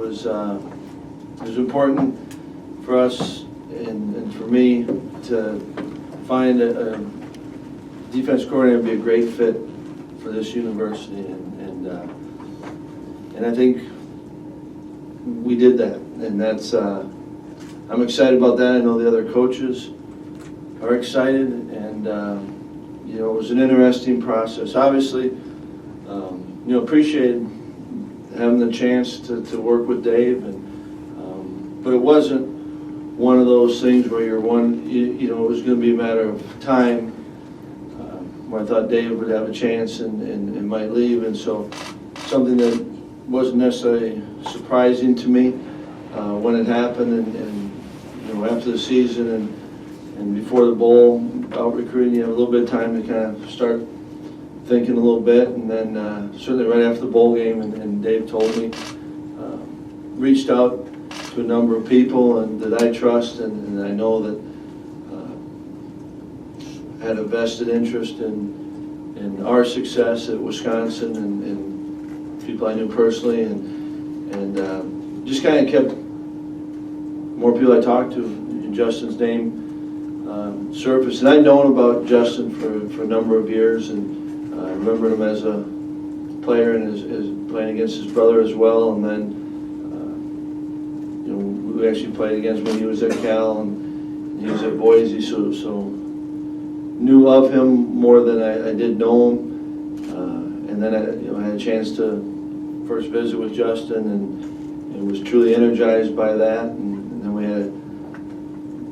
was important for us and for me to find a defense coordinator would be a great fit for this university, and I think we did that, and that's I'm excited about that. I know the other coaches are excited, and you know, it was an interesting process. Obviously, you know, appreciated having the chance to work with Dave, and but it wasn't one of those things where you know, it was going to be a matter of time where I thought Dave would have a chance and might leave, and so something that wasn't necessarily surprising to me when it happened, and you know, after the season and before the bowl, out recruiting, you have a little bit of time to kind of start thinking a little bit, and then certainly right after the bowl game, and Dave told me, reached out to a number of people and that I trust and I know that had a vested interest in our success at Wisconsin and people I knew personally, and just kind of kept more people I talked to, Justin's name surfaced. And I'd known about Justin for a number of years, and I remember him as a player and as playing against his brother as well, and then you know, we actually played against when he was at Cal and he was at Boise, so knew of him more than I did know him, and then I had a chance to first visit with Justin and was truly energized by that, and then we had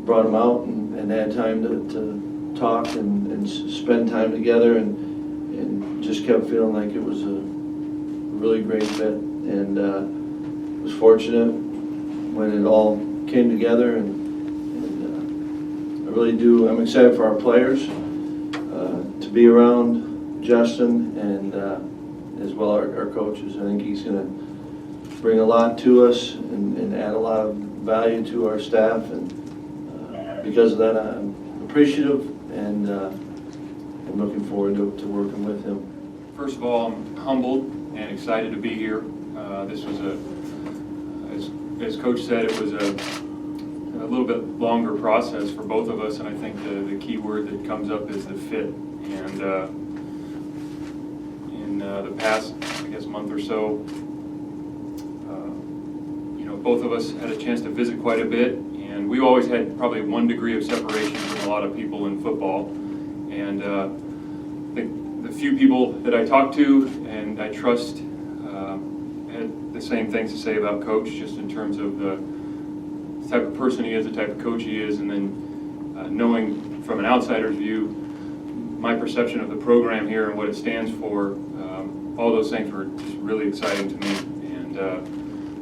brought him out and had time to talk and spend time together, and just kept feeling like it was a really great fit, and was fortunate when it all came together, and I really do. I'm excited for our players to be around Justin, and as well our coaches. I think he's going to bring a lot to us and add a lot of value to our staff, and because of that, I'm appreciative and I'm looking forward to working with him. First of all, I'm humbled and excited to be here. This was as Coach said, it was a little bit longer process for both of us, and I think the key word that comes up is the fit. And in the past, I guess, month or so, you know, both of us had a chance to visit quite a bit, and we always had probably one degree of separation from a lot of people in football. And I think the few people that I talked to and I trust had the same things to say about Coach, just in terms of the type of person he is, the type of coach he is, and then knowing from an outsider's view my perception of the program here and what it stands for. All those things were just really exciting to me, and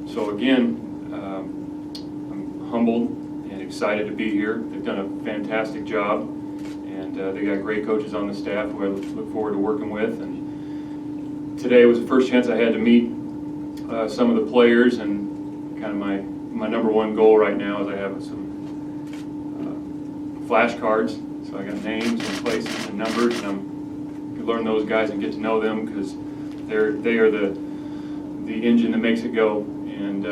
so again, I'm humbled and excited to be here. They've done a fantastic job, and they got great coaches on the staff who I look forward to working with. And today was the first chance I had to meet some of the players, and kind of my number one goal right now is I have some flashcards, so I got names and places and numbers, and I'm learn those guys and get to know them, because they are the engine that makes it go, and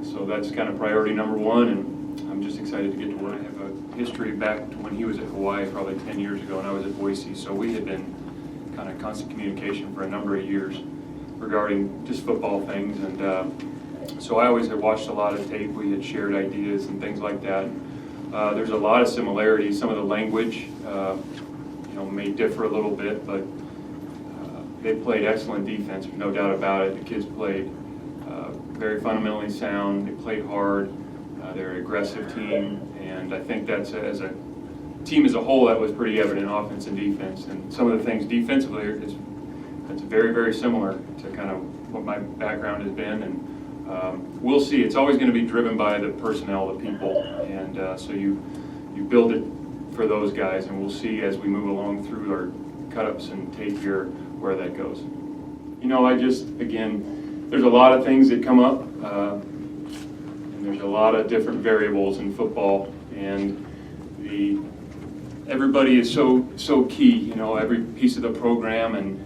so that's kind of priority number one, and I'm just excited to get to work. I have a history back to when he was at Hawaii probably 10 years ago, and I was at Boise, so we had been kind of constant communication for a number of years regarding just football things, and so I always had watched a lot of tape. We had shared ideas and things like that. There's a lot of similarities. Some of the language, you know, may differ a little bit, but they played excellent defense, there's no doubt about it. The kids played very fundamentally sound. They played hard. They're an aggressive team, and I think that's as a team as a whole, that was pretty evident, offense and defense. And some of the things defensively, it's very, very similar to kind of what my background has been, and we'll see. It's always going to be driven by the personnel, the people, and so you build it for those guys, and we'll see as we move along through our cut-ups and tape here where that goes. You know, again, there's a lot of things that come up, and there's a lot of different variables in football, and everybody is so key, you know, every piece of the program, and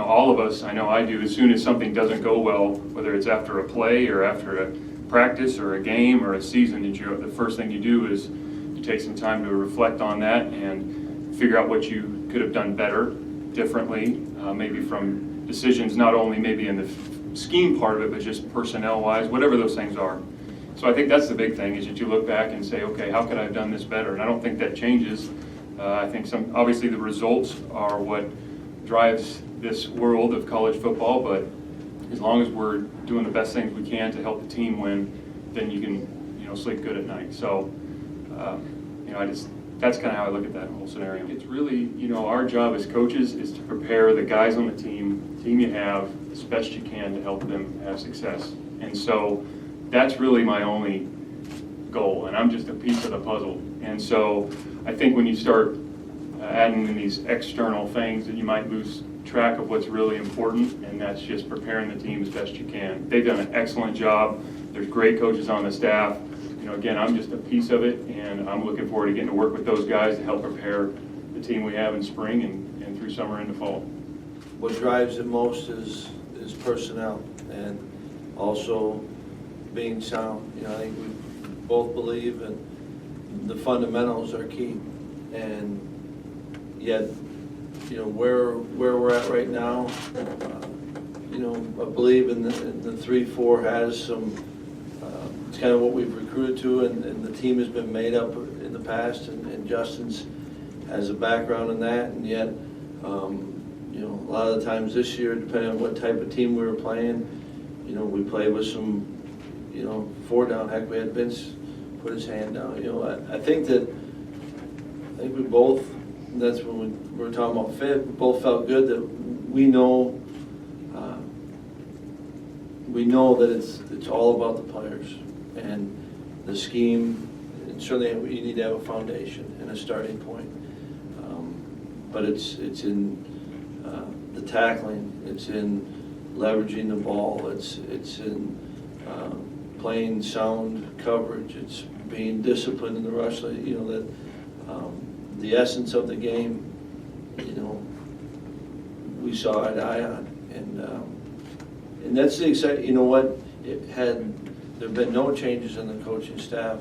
all of us, I know I do, as soon as something doesn't go well, whether it's after a play or after a practice or a game or a season, the first thing you do is you take some time to reflect on that and figure out what you could have done better, differently, maybe from decisions, not only maybe in the scheme part of it, but just personnel-wise, whatever those things are. So I think that's the big thing, is that you look back and say, okay, how could I have done this better? And I don't think that changes. I think obviously the results are what drives this world of college football, but as long as we're doing the best things we can to help the team win, then you can, sleep good at night. So, that's kind of how I look at that whole scenario. It's really, our job as coaches is to prepare the guys on the team you have, as best you can to help them have success. And so that's really my only goal, and I'm just a piece of the puzzle. And so I think when you start adding in these external things, that you might lose track of what's really important, and that's just preparing the team as best you can. They've done an excellent job. There's great coaches on the staff. Again, I'm just a piece of it, and I'm looking forward to getting to work with those guys to help prepare the team we have in spring and through summer into fall. What drives it most is personnel, and also being sound. I think we both believe in the fundamentals are key, and yet, where we're at right now, I believe in the 3-4 has some. It's kind of what we've recruited to, and the team has been made up in the past, and Justin's has a background in that, and yet, a lot of the times this year, depending on what type of team we were playing, we played with some, 4 down. Heck, we had Vince put his hand down. I think we both, that's when we were talking about fit, we both felt good that we know that it's all about the players and the scheme, and certainly you need to have a foundation and a starting point. But it's in the tackling, it's in leveraging the ball, it's in playing sound coverage, it's being disciplined in the rush. That the essence of the game, we saw eye to eye on, and that's the exciting. Had there been no changes in the coaching staff,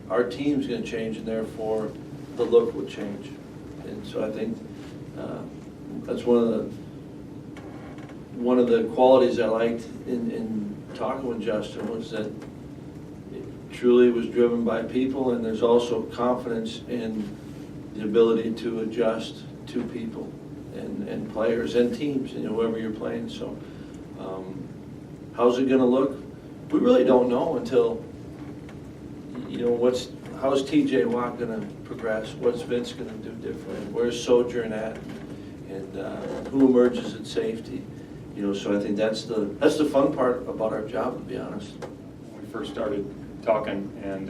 our team's going to change, and therefore the look would change. And so I think that's one of the qualities I liked in talking with Justin, was that it truly was driven by people, and there's also confidence in the ability to adjust to people and players and teams, whoever you're playing. So how's it going to look? We really don't know until, how's TJ Watt going to progress? What's Vince going to do differently? Where's Sojourn at? And who emerges at safety? So I think that's the fun part about our job, to be honest. When we first started talking, and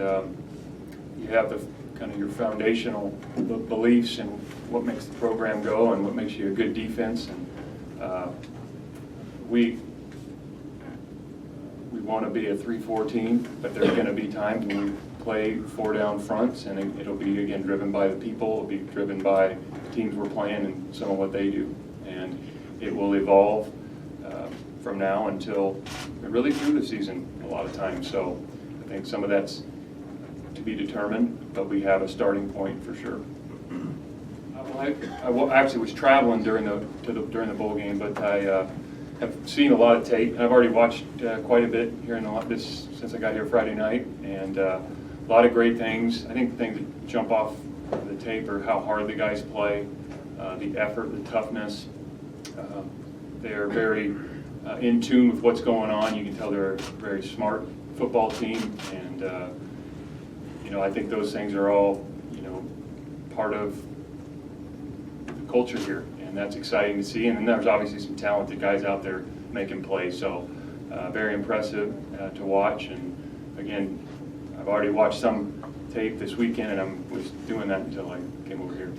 you have the kind of your foundational beliefs and what makes the program go and what makes you a good defense, and we want to be a 3-4 team, but there's going to be times when we play 4 down fronts, and it'll be, again, driven by the people. It'll be driven by the teams we're playing and some of what they do, and it will evolve from now until really through the season a lot of times. So I think some of that's to be determined, but we have a starting point for sure. I actually was traveling during the bowl game, but I have seen a lot of tape, and I've already watched quite a bit here since I got here Friday night, and a lot of great things. I think the things that jump off the tape are how hard the guys play, the effort, the toughness. They're very in tune with what's going on. You can tell they're a very smart football team, and I think those things are all part of the culture here, and that's exciting to see. And then there's obviously some talented guys out there making plays, so very impressive to watch. And again, I've already watched some tape this weekend, and I was doing that until I came over here.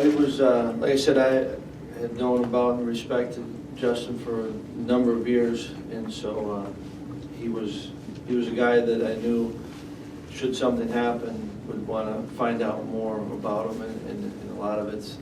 It was like I said, I had known about and respected Justin for a number of years, and so he was a guy that I knew, should something happen, would want to find out more about him, and a lot of it's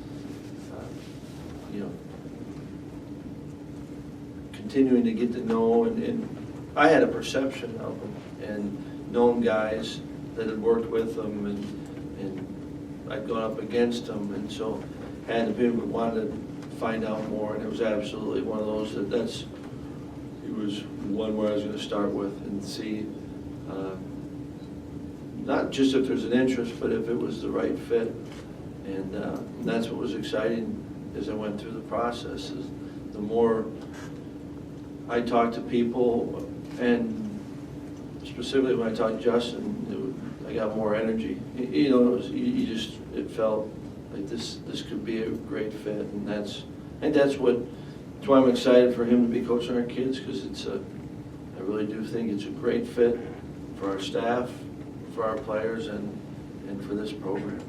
continuing to get to know, and I had a perception of them, and known guys that had worked with them, and I'd gone up against them, and so had the people that wanted to find out more, and it was absolutely one of those it was one where I was going to start with and see, not just if there's an interest, but if it was the right fit. And that's what was exciting as I went through the process. Is the more I talked to people, and specifically when I talked to Justin, I got more energy. You know, it felt like this could be a great fit, and I think that's why I'm excited for him to be coaching our kids, because I really do think it's a great fit for our staff, for our players, and for this program.